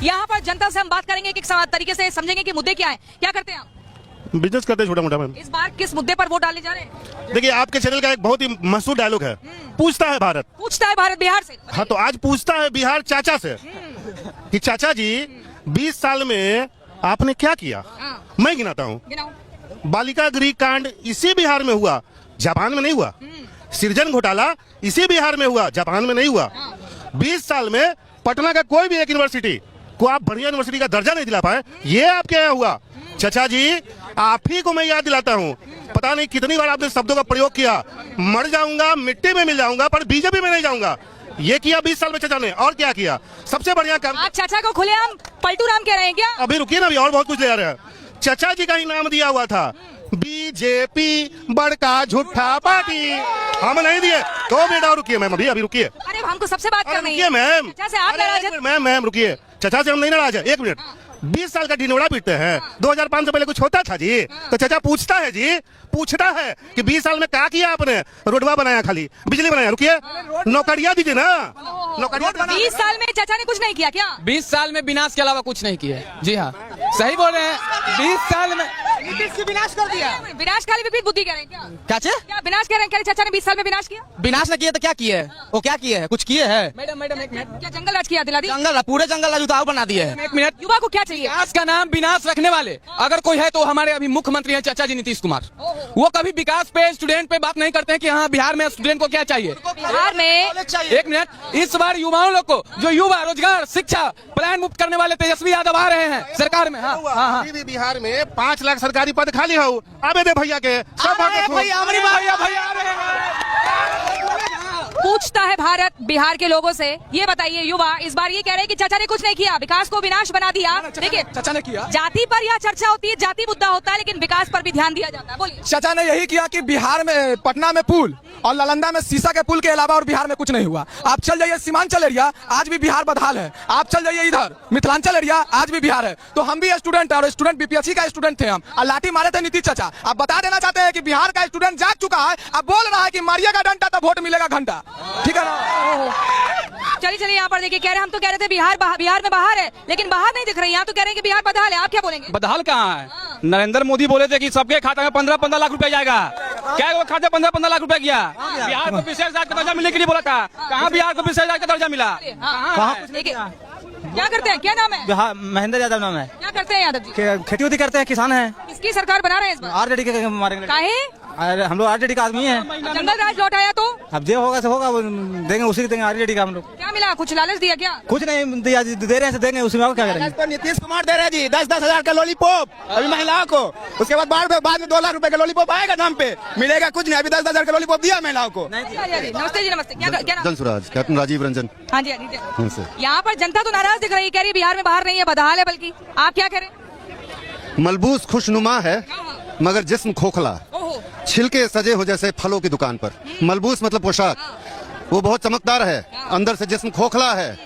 यहाँ पर जनता से हम बात करेंगे एक तरीके से समझेंगे कि मुद्दे क्या है। क्या करते हैं आप? बिजनेस करते हैं छोटा मोटा। मैम इस बार किस मुद्दे पर वोट डालने जा रहे हैं? देखिए, आपके चैनल का एक बहुत ही मशहूर डायलॉग है, पूछता है भारत। पूछता है भारत बिहार से। हाँ, तो आज पूछता है बिहार चाचा से कि चाचा जी 20 साल में आपने क्या किया। मैं गिनाता हूँ। बालिका गृह कांड इसी बिहार में हुआ, जापान में नहीं हुआ। सृजन घोटाला इसी बिहार में हुआ, जापान में नहीं हुआ। 20 साल में पटना का कोई भी एक यूनिवर्सिटी को आप बढ़िया यूनिवर्सिटी का दर्जा नहीं दिला पाए, ये आपके यहाँ हुआ। चाचा जी, आप ही को मैं याद दिलाता हूँ, पता नहीं कितनी बार आपने शब्दों का प्रयोग किया, मर जाऊंगा मिट्टी में मिल जाऊंगा पर बीजेपी में नहीं जाऊंगा। ये किया 20 साल में चाचा ने। और क्या किया? सबसे बढ़िया काम। आप चाचा को खुलेआम पलटू राम कह रहे हैं क्या? अभी रुकिए ना, अभी और बहुत कुछ ले आ रहे हैं। चाचा जी का ही नाम दिया हुआ था, बीजेपी बड़का झूठा पार्टी, हम नहीं दिए। तो बेटा रुकिए मैम, अभी रुकिए। अरे हमको सबसे बात करनी है मैम। चाचा से आप नाराज हैं? मैम रुकिए, चाचा से हम नहीं नाराज है। एक मिनट, 20 साल का ढिंडोरा पीटते हैं। 2005 से पहले कुछ होता था जी? तो चाचा पूछता है जी, पूछता है कि 20 साल में क्या किया आपने? रोडवा बनाया, खाली बिजली बनाया। रुकिए, नौकरियां दीजिए ना। नौकरियां 20 साल में चाचा ने कुछ नहीं किया क्या? 20 साल में विनाश के अलावा कुछ नहीं किया। जी हाँ, सही बोल रहे हैं। 20 साल में विनाश कर दिया। विनाश खाली विपरीत बुद्धि कह रहे हैं क्या? क्या विनाश कह रहे हैं? क्या चाचा ने 20 साल में विनाश किया? विनाश ने किया तो क्या किया है? वो क्या किया है? कुछ किए है? मैडम एक मिनट, क्या जंगल राज की याद दिला दी? जंगल, पूरे जंगल राज उताव बना दिए है। एक मिनट, युवा को क्या चाहिए? विकास का नाम विनाश रखने वाले अगर कोई है तो हमारे अभी मुख्यमंत्री हैं चाचा जी नीतीश कुमार। वो कभी विकास पे, स्टूडेंट पे बात नहीं करते हैं कि हाँ बिहार में स्टूडेंट को क्या चाहिए। बिहार में एक मिनट, इस बार युवाओं लोग को जो युवा रोजगार शिक्षा प्लान मुक्त करने वाले तेजस्वी यादव आ रहे हैं सरकार में। हाँ, बिहार में 5 लाख सरकारी पद खाली हो, आबे दे भैया के सब भैया पूछता है भारत बिहार के लोगों से। ये बताइए, युवा इस बार ये कह रहे हैं कि चाचा ने कुछ नहीं किया, विकास को विनाश बना दिया। देखिए, चाचा ने किया। जाति पर यह चर्चा होती है, जाति मुद्दा होता है, लेकिन विकास पर भी ध्यान दिया जाता है। बोलिए। चाचा ने यही किया कि बिहार में, पटना में पुल और नालंदा में शीशा के पुल के अलावा और बिहार में कुछ नहीं हुआ। आप चल जाइए सीमांचल एरिया, आज भी बिहार बदहाल है। आप चल जाइए इधर मिथिलांचल एरिया, आज भी बिहार है। तो हम भी स्टूडेंट है और स्टूडेंट बीपीएससी का स्टूडेंट थे हम, और लाठी मारे थे नीतीश चाचा। आप बता देना चाहते हैं कि बिहार का स्टूडेंट जाग चुका है, अब बोल रहा है कि मारिएगा डंडा तो वोट मिलेगा घंटा। ठीक है ना? चलिए यहाँ पर देखिए, कह रहे हम तो कह रहे थे बिहार में बाहर है, लेकिन बाहर नहीं दिख रही। यहाँ तो कह रहे हैं कि बिहार बदहाल है। आप क्या बोलेंगे? बदहाल कहाँ है? नरेंद्र मोदी बोले थे कि सबके खाता में 15-15 लाख रुपए जाएगा। क्या वो खाते 15-15 लाख रुपए गया? बिहार को विशेष राज्य का दर्जा मिलने के लिए बोला था। कहाँ बिहार को विशेष राज्य का दर्जा मिला? क्या करते हैं? क्या नाम है? महेंद्र यादव नाम है। क्या करते हैं यादव जी? खेती उती करते हैं, किसान है। किसकी सरकार बना रहे हैं इस बार? आरजेडी के मारेंगे। काहे? हम लोग आरजेडी का आदमी है। जंगल राज लौट आया तो अब जो होगा सो होगा, वो देंगे, उसी को देंगे आरजेडी का। हम लोग क्या मिला? कुछ लालच दिया क्या? कुछ नहीं दिया, दे रहे हैं देंगे, उसी में क्या करेंगे। नीतीश कुमार दे रहे जी 10-10 हजार का लॉलीपॉप अभी महिलाओं को। उसके बाद में 2 लाख रुपए का लॉलीपॉप आएगा दाम पे, मिलेगा कुछ नहीं। अभी 10 हजार का लॉलीपॉप दिया महिलाओं को। नमस्ते जी, नमस्ते। क्या जनसुराज, कैप्टन राजीव रंजन। हाँ जी, यहाँ पर जनता तो नाराज दिख रही है, कह रही है बिहार में बाहर नहीं है, बदहाल है। बल्कि आप क्या करें? मलबूस खुशनुमा है मगर जिस्म खोखला, छिलके सजे हो जैसे फलों की दुकान पर। मलबूस मतलब पोशाक, वो बहुत चमकदार है, अंदर से जिस्म खोखला है,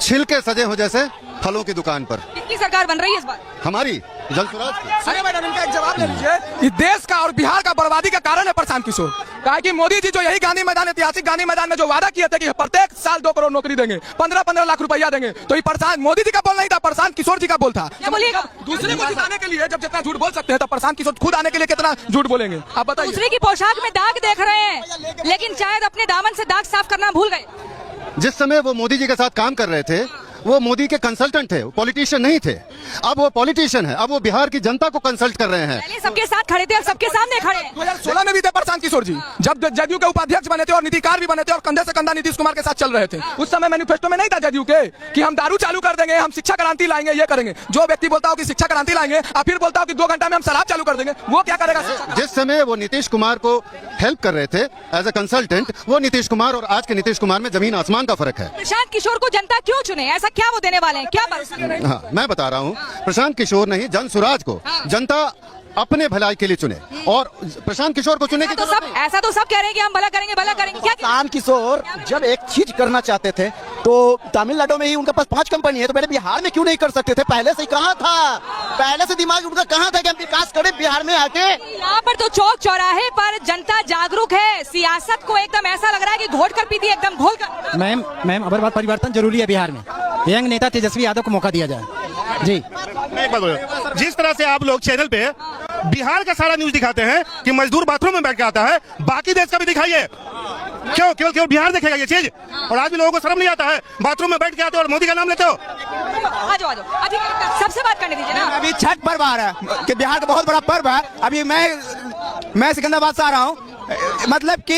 छिलके सजे हो जैसे फलों की दुकान पर। किसकी सरकार बन रही है इस बार? हमारी जनसुराज की। अरे मैडम, इनका एक जवाब ले लीजिए। इस देश का और बिहार का बर्बादी का कारण है प्रशांत किशोर। कहा कि मोदी जी जो यही गांधी मैदान, ऐतिहासिक गांधी मैदान में जो वादा किए थे कि प्रत्येक साल 2 करोड़ नौकरी देंगे, 15-15 लाख रुपया देंगे, तो ये प्रशांत मोदी जी का बोल नहीं था, प्रशांत किशोर जी का बोल था। बोलिएगा, दूसरे को जिताने के लिए जब जितना झूठ बोल सकते हैं, तो प्रशांत किशोर खुद आने के लिए कितना झूठ बोलेंगे? आप बताइए। दूसरे की पोशाक में दाग देख रहे हैं, लेकिन शायद अपने दामन से दाग साफ करना भूल गए। जिस समय वो मोदी जी के साथ काम कर रहे थे, वो मोदी के कंसल्टेंट थे, पॉलिटिशियन नहीं थे। अब वो पॉलिटिशियन है, अब वो बिहार की जनता को कंसल्ट कर रहे हैं। पहले सबके साथ खड़े थे, अब सबके सामने खड़े। 2016 में भी थे प्रशांत किशोर जी, जब जदयू के उपाध्यक्ष बने थे और नीतिकार भी बने थे और कंधे से कंधा नीतीश कुमार के साथ चल रहे थे। उस समय मैनिफेस्टो में नहीं था जदयू के कि हम दारू चालू कर देंगे, हम शिक्षा क्रांति लाएंगे, ये करेंगे। जो व्यक्ति बोलता हो कि शिक्षा क्रांति लाएंगे और फिर बोलता हो कि 2 घंटा में हम शराब चालू कर देंगे, वो क्या करेगा? जिस समय वो नीतीश कुमार को हेल्प कर रहे थे एज ए कंसल्टेंट, वो नीतीश कुमार और आज के नीतीश कुमार में जमीन आसमान का फर्क है। प्रशांत किशोर को जनता क्यों चुने? ऐसा क्या वो देने वाले हैं? क्या हाँ, मैं बता रहा हूँ, प्रशांत किशोर नहीं, जनसुराज को जनता अपने भलाई के लिए चुने और प्रशांत किशोर को चुने की तो जरूरत सब ऐसा तो सब कह रहे हैं कि हम भला करेंगे क्या प्रशांत किशोर जब एक चीज करना चाहते थे तो तमिलनाडु में ही उनके पास 5 कंपनी है, तो मेरे बिहार में क्यों नहीं कर सकते थे? पहले से ही कहा था, पहले से दिमाग उनका कहाँ था कि हम विकास करें बिहार में आके? यहाँ पर तो चौक चौराहे पर जनता जागरूक है, सियासत को एकदम ऐसा लग रहा है कि घोट कर पीती है, एकदम घोल कर। मैम अगर बात परिवर्तन जरूरी है बिहार में, यंग नेता तेजस्वी यादव को मौका दिया जाए। जी मैं एक बात बोलूं, जिस तरह से आप लोग चैनल पे बिहार का सारा न्यूज दिखाते हैं कि मजदूर बाथरूम में बैठ के आता है, बाकी देश का भी दिखाइए। क्यों केवल बिहार देखेगा ये चीज? और आज भी लोगों को शर्म नहीं आता है, बाथरूम में बैठ के आते हो और मोदी का नाम लेते हो। आ जाओ सबसे बात करने दीजिए ना। अभी छठ पर्व आ रहा है कि बिहार का बहुत बड़ा पर्व है। अभी मैं सिकंदराबाद से आ रहा हूँ, मतलब कि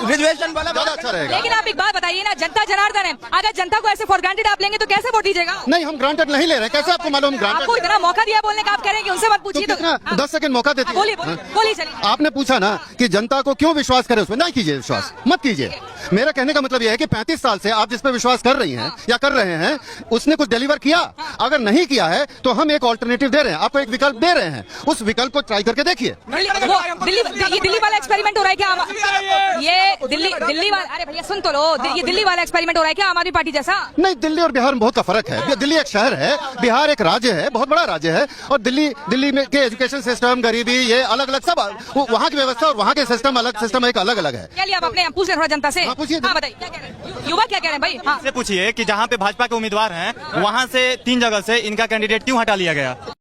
रिजर्वेशन वाला ज्यादा अच्छा रहेगा। लेकिन आप एक बात बताइए ना, जनता जनार्दन है, अगर जनता को ऐसे फॉर ग्रांटेड आप लेंगे तो कैसे वोट दीजिएगा? नहीं, हम ग्रांटेड नहीं ले रहे। कैसे आपको मालूम ग्रांटेड? आपको इतना मौका दिया बोलने का, आप कह रहे हैं कि उनसे मत पूछिए। तो कितना 10 सेकंड मौका देते हैं। बोलिए चलिए। आपने पूछा ना कि जनता को क्यों विश्वास करे, उसमें नहीं कीजिए विश्वास, मत कीजिए। मेरा कहने का मतलब यह है कि 35 साल से आप जिस पे विश्वास कर रही हैं या कर रहे हैं, उसने कुछ डिलीवर किया? अगर नहीं किया है तो हम एक ऑल्टरनेटिव दे रहे हैं, आपको एक विकल्प दे रहे हैं, उस विकल्प को ट्राई करके देखिए। दिल्ली वाला एक्सपेरिमेंट हो रहा है क्या? ये दिल्ली वाला, अरे भैया सुन तो लो, ये दिल्ली वाला एक्सपेरिमेंट हो रहा है क्या आम आदमी पार्टी जैसा? नहीं, दिल्ली और बिहार में बहुत का फर्क है। दिल्ली एक शहर है, बिहार एक राज्य है, बहुत बड़ा राज्य है। और दिल्ली में के एजुकेशन सिस्टम, गरीबी, ये अलग अलग सब, वहाँ की व्यवस्था और वहाँ के सिस्टम अलग, सिस्टम एक अलग अलग है। चलिए आप अपने पूछ रहे थोड़ा जनता से। पूछिए। बताइए क्या कह रहे हैं युवा, क्या कह रहे हैं भाई? हाँ से पूछिए कि जहाँ पे भाजपा के उम्मीदवार हैं वहाँ से 3 जगह से इनका कैंडिडेट क्यों हटा लिया गया?